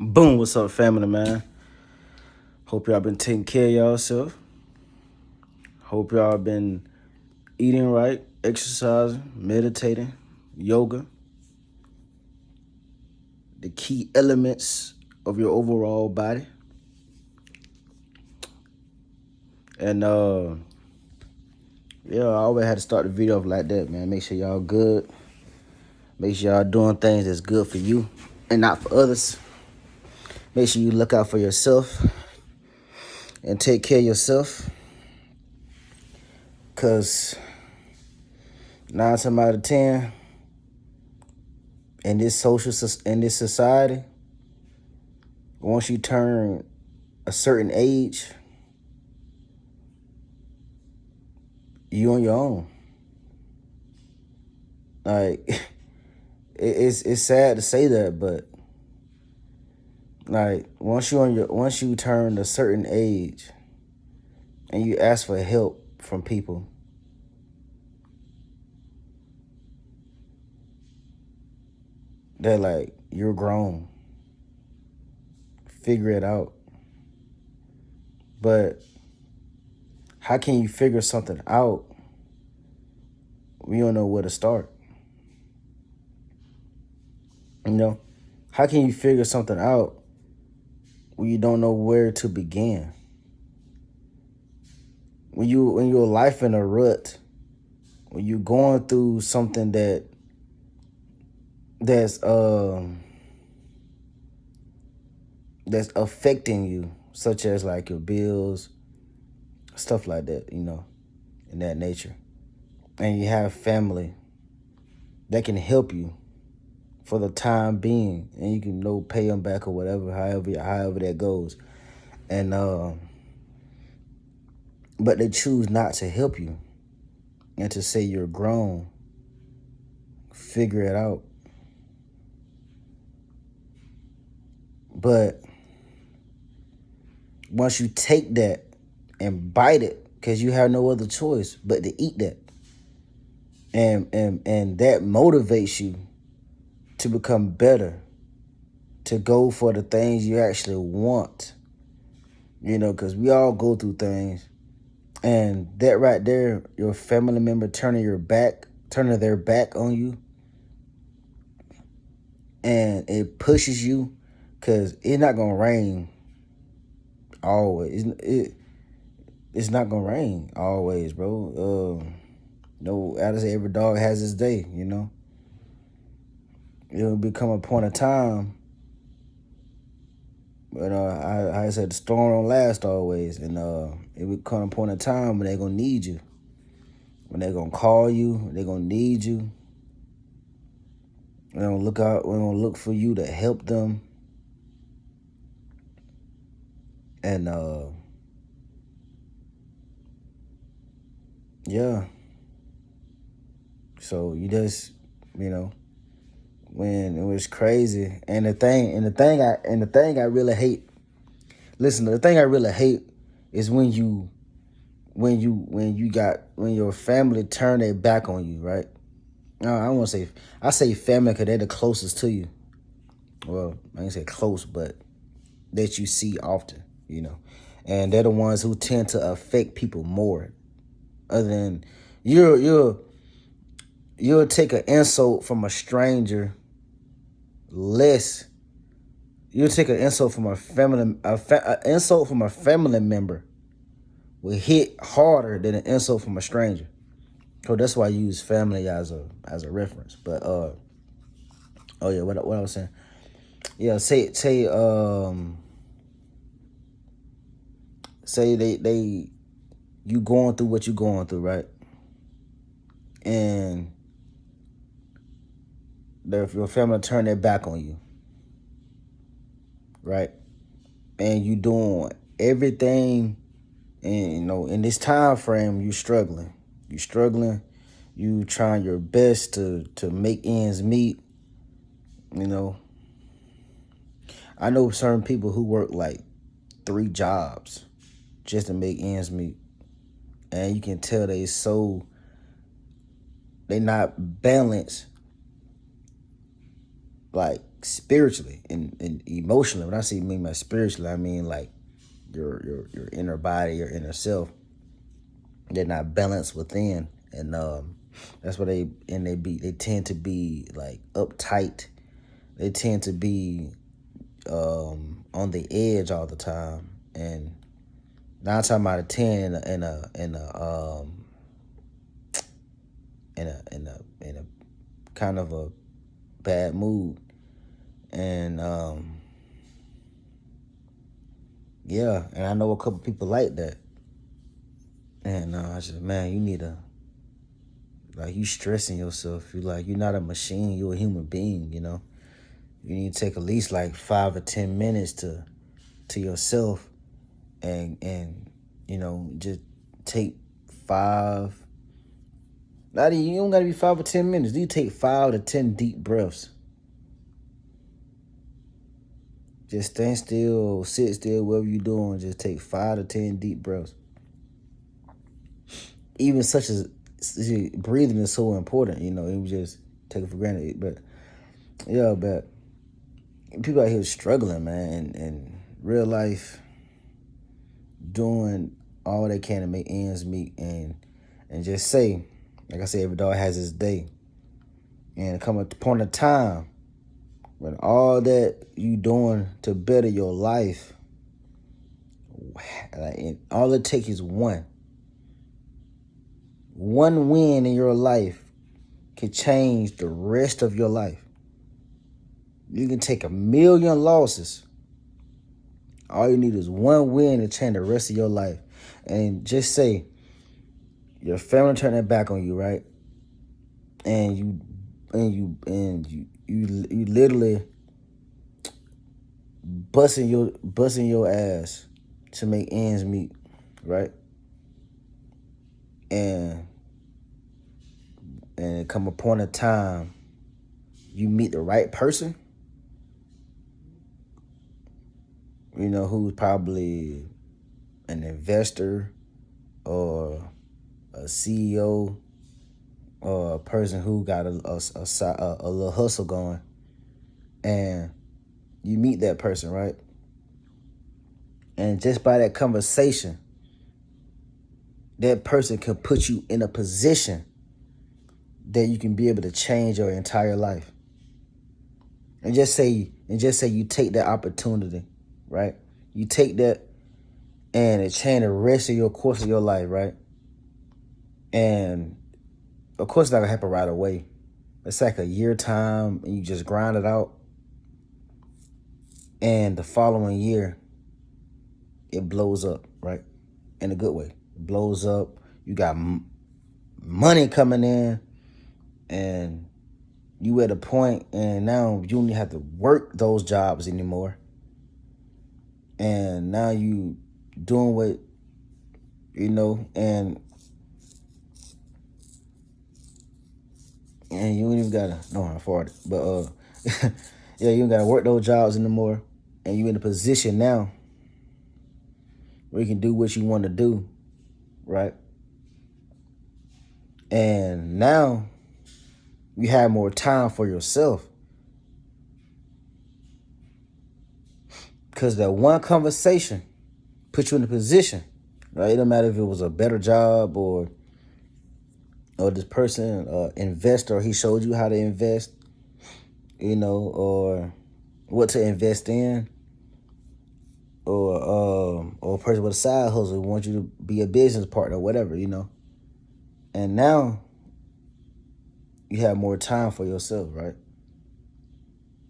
Boom, what's up, family, man? Hope y'all been taking care of yourself. Hope y'all been eating right, exercising, meditating, yoga. The key elements of your overall body. And yeah, I always had to start the video off like that, man. Make sure y'all good. Make sure y'all doing things that's good for you and not for others. Make sure you look out for yourself and take care of yourself. Cause 9 times out of 10, in this society, once you turn a certain age, you on your own. Like it's sad to say that, but like once you turn a certain age and you ask for help from people, they're like, you're grown. Figure it out. But how can you figure something out when you don't know where to start? You know? How can you figure something out when you don't know where to begin? When your life in a rut, when you're going through something that's affecting you, such as like your bills, stuff like that, in that nature. And you have family that can help you for the time being, and you can pay them back or whatever, however that goes. And but they choose not to help you and to say you're grown. Figure it out. But once you take that and bite it, because you have no other choice but to eat that, and that motivates you to become better, to go for the things you actually want, because we all go through things. And that right there, your family member turning their back on you, and it pushes you, because it's not going to rain always. It's not going to rain always, bro. I say every dog has its day, It'll become a point of time. But I said the storm don't last always, and it will come a point of time when they're gonna need you, when they're gonna call you, they're gonna need you. We're gonna look for you to help them, and yeah. So you just, when it was crazy, and the thing I really hate. Listen, the thing I really hate is when your family turn their back on you, right? No, I don't want to say, I say family because they're the closest to you. Well, I ain't say close, but that you see often, and they're the ones who tend to affect people more. Other than you'll take an insult from a stranger less. You'll take an insult from an insult from a family member will hit harder than an insult from a stranger. So that's why I use family as a reference. But oh yeah, what I was saying. Yeah, say they you going through what you going through, right? And your family turn their back on you, right? And you doing everything, and in this time frame you struggling. You trying your best to make ends meet. I know certain people who work like 3 jobs just to make ends meet, and you can tell they not balanced, like spiritually and emotionally. When I say mean by spiritually, I mean like your inner body, your inner self. They're not balanced within, and that's why they tend to be like uptight. They tend to be on the edge all the time, and 9 times out of 10 in a kind of a bad mood, and yeah, and I know a couple people like that, and I just, man, you need to, like, you stressing yourself. You're not a machine. You're a human being. You need to take at least like 5 or 10 minutes to yourself, and just take five. Not even, you don't gotta be 5 or 10 minutes. You take 5 to 10 deep breaths. Just stand still, sit still, whatever you're doing. Just take 5 to 10 deep breaths. Even such as breathing is so important. You just take it for granted. But yeah, but people out here struggling, man, and real life, doing all they can to make ends meet, and just say, like I said, every dog has his day, and come a point of time when all that you doing to better your life, like, all it takes is one win in your life can change the rest of your life. You can take 1,000,000 losses. All you need is one win to change the rest of your life. And just say your family turn their back on you, right? And you literally busting your ass to make ends meet, right? And it come a point of time you meet the right person, who's probably an investor or a CEO or a person who got a little hustle going, and you meet that person, right? And just by that conversation, that person can put you in a position that you can be able to change your entire life. And just say you take that opportunity, right? You take that and it change the rest of your course of your life, right? And of course, it's not gonna happen right away. It's like a year time, and you just grind it out. And the following year, it blows up, right? In a good way. It blows up. You got money coming in, and you at a point, and now you don't have to work those jobs anymore. And now you doing what, and you ain't even gotta, no, I farted, but yeah, you ain't gotta work those jobs anymore, and you in a position now where you can do what you want to do, right? And now you have more time for yourself, because that one conversation put you in a position, right? It don't matter if it was a better job or this person, investor, he showed you how to invest, or what to invest in, or a person with a side hustle who wants you to be a business partner, whatever, And now you have more time for yourself, right?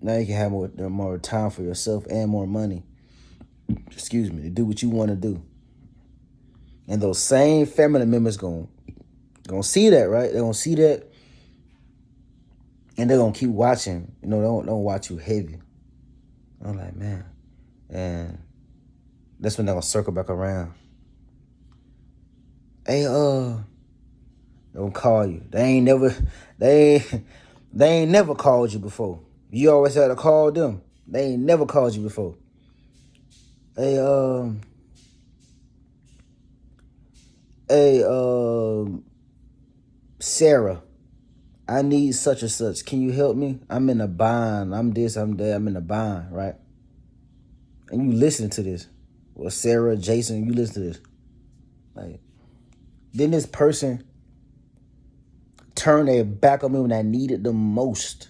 Now you can have more time for yourself and more money, to do what you want to do. And those same family members gonna see that, right? They're gonna see that, and they're gonna keep watching. They don't watch you heavy. I'm like, man, and that's when they're gonna circle back around. Hey, they gonna call you. They ain't never called you before. You always had to call them. They ain't never called you before. Hey, Sarah, I need such and such. Can you help me? I'm in a bind. I'm this, I'm that. I'm in a bind, right? And you listen to this. Well, Sarah, Jason, you listen to this. Like, then this person turned their back on me when I needed the most.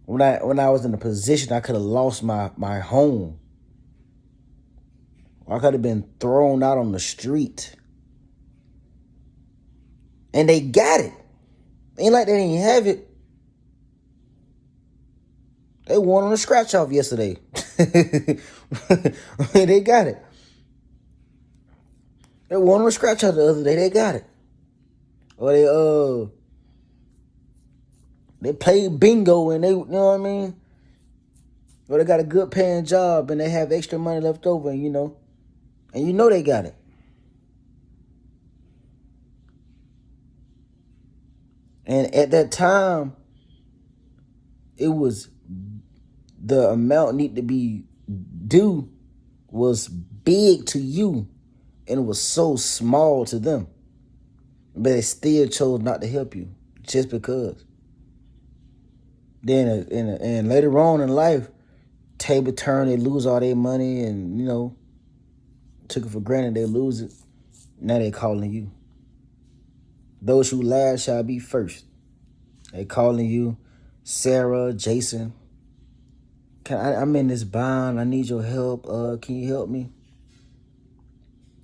When I was in a position I could have lost my home. Or I could have been thrown out on the street. And they got it. Ain't like they didn't have it. They won on a scratch off yesterday. They got it. They won on a scratch off the other day. They got it. Or they played bingo and they, you know what I mean? Or they got a good paying job and they have extra money left over, and you know they got it. And at that time, it was the amount need to be due was big to you, and it was so small to them. But they still chose not to help you just because. Then and later on in life, table turn, they lose all their money, and took it for granted, they lose it. Now they calling you. Those who last shall be first. They calling you, Sarah, Jason. I'm in this bind. I need your help. Can you help me?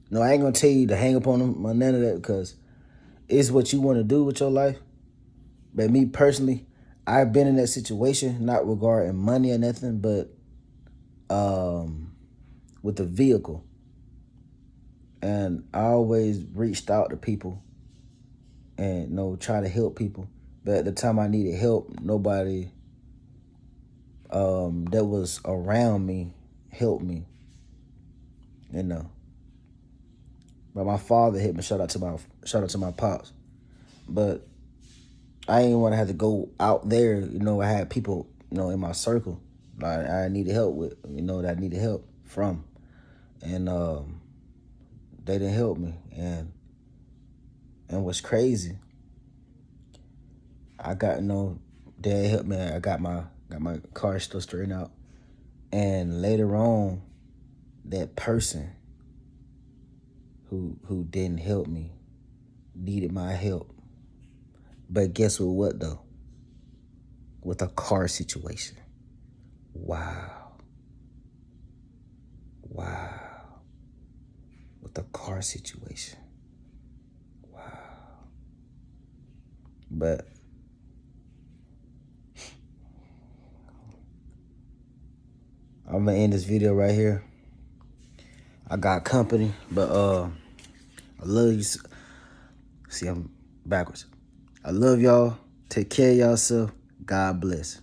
No, I ain't gonna tell you to hang up on them or none of that, because it's what you want to do with your life. But me personally, I've been in that situation, not regarding money or nothing, but with the vehicle. And I always reached out to people and try to help people. But at the time I needed help, nobody that was around me helped me. But my father hit me. Shout out to my pops. But I didn't want to have to go out there. I had people, in my circle I needed help with, that I needed help from. And they didn't help me. And what's crazy, I got, Dad helped me. I got my car still straightened out. And later on, that person who didn't help me needed my help. But guess what though? With a car situation. Wow. With a car situation. Wow. But I'm gonna end this video right here. I got company, but I love you. See, I'm backwards. I love y'all. Take care of yourself. God bless.